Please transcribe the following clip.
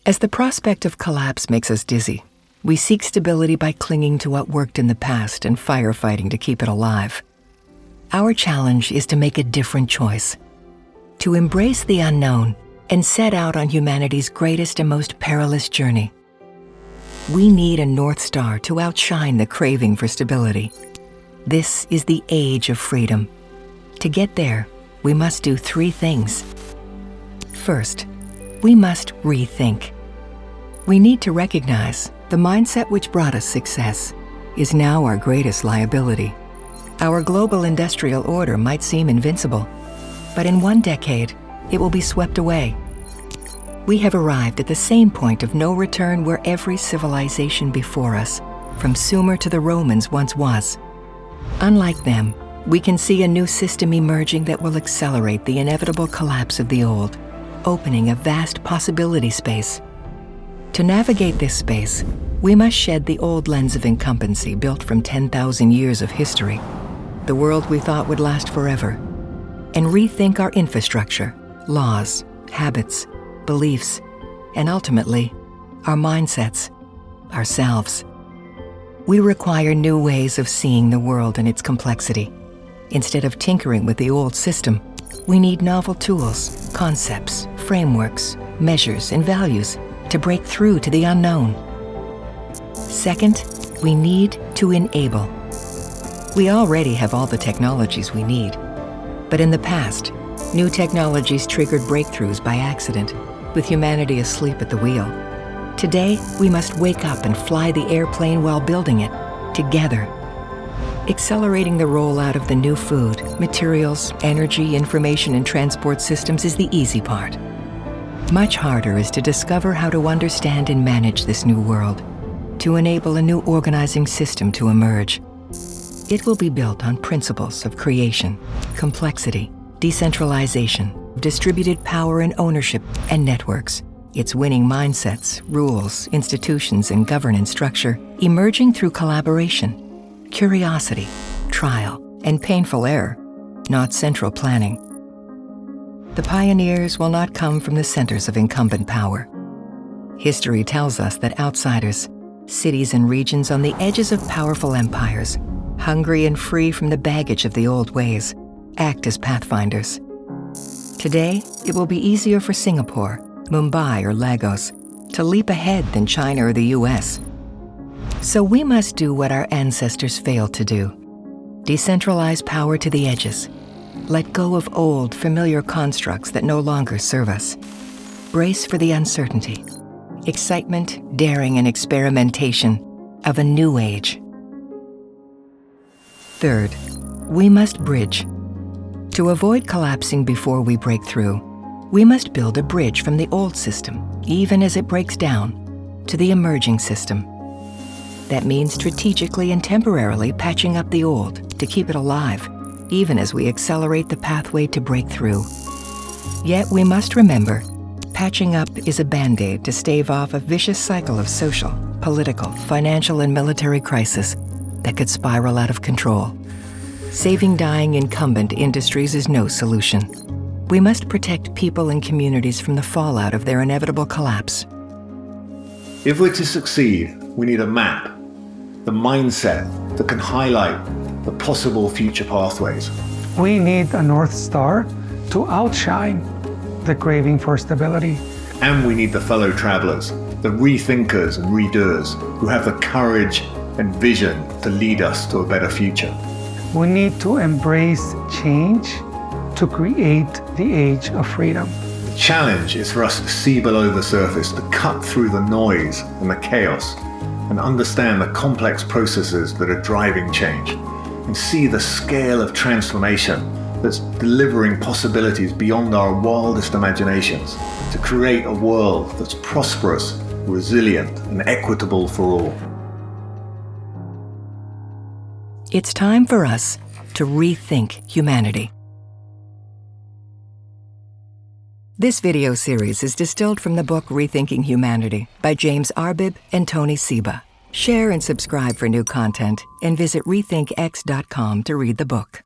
As the prospect of collapse makes us dizzy, we seek stability by clinging to what worked in the past and firefighting to keep it alive. Our challenge is to make a different choice, to embrace the unknown and set out on humanity's greatest and most perilous journey. We need a North Star to outshine the craving for stability. This is the age of freedom. To get there, we must do 3 things. First, we must rethink. We need to recognize the mindset which brought us success is now our greatest liability. Our global industrial order might seem invincible, but in 1 decade, it will be swept away. We have arrived at the same point of no return where every civilization before us, from Sumer to the Romans, once was. Unlike them, we can see a new system emerging that will accelerate the inevitable collapse of the old, opening a vast possibility space. To navigate this space, we must shed the old lens of incumbency built from 10,000 years of history, the world we thought would last forever, and rethink our infrastructure, laws, habits, beliefs, and ultimately, our mindsets, ourselves. We require new ways of seeing the world and its complexity. Instead of tinkering with the old system, we need novel tools, concepts, frameworks, measures, and values to break through to the unknown. Second, we need to enable. We already have all the technologies we need, but in the past, new technologies triggered breakthroughs by accident, with humanity asleep at the wheel. Today, we must wake up and fly the airplane while building it, together. Accelerating the rollout of the new food, materials, energy, information, and transport systems is the easy part. Much harder is to discover how to understand and manage this new world, to enable a new organizing system to emerge. It will be built on principles of creation, complexity, decentralization, distributed power and ownership, and networks. Its winning mindsets, rules, institutions, and governance structure emerging through collaboration, curiosity, trial, and painful error, not central planning. The pioneers will not come from the centers of incumbent power. History tells us that outsiders, cities and regions on the edges of powerful empires, hungry and free from the baggage of the old ways, act as pathfinders. Today, it will be easier for Singapore, Mumbai, or Lagos to leap ahead than China or the US. So we must do what our ancestors failed to do. Decentralize power to the edges. Let go of old, familiar constructs that no longer serve us. Brace for the uncertainty, excitement, daring, and experimentation of a new age. Third, we must bridge. To avoid collapsing before we break through, we must build a bridge from the old system, even as it breaks down, to the emerging system. That means strategically and temporarily patching up the old to keep it alive, even as we accelerate the pathway to break through. Yet we must remember, patching up is a band-aid to stave off a vicious cycle of social, political, financial, and military crisis that could spiral out of control. Saving dying incumbent industries is no solution. We must protect people and communities from the fallout of their inevitable collapse. If we're to succeed, we need a map, the mindset that can highlight the possible future pathways. We need a North Star to outshine the craving for stability. And we need the fellow travelers, the rethinkers and redoers who have the courage and vision to lead us to a better future. We need to embrace change to create the age of freedom. The challenge is for us to see below the surface, to cut through the noise and the chaos, and understand the complex processes that are driving change, and see the scale of transformation that's delivering possibilities beyond our wildest imaginations, to create a world that's prosperous, resilient, and equitable for all. It's time for us to rethink humanity. This video series is distilled from the book Rethinking Humanity by James Arbib and Tony Seba. Share and subscribe for new content, and visit RethinkX.com to read the book.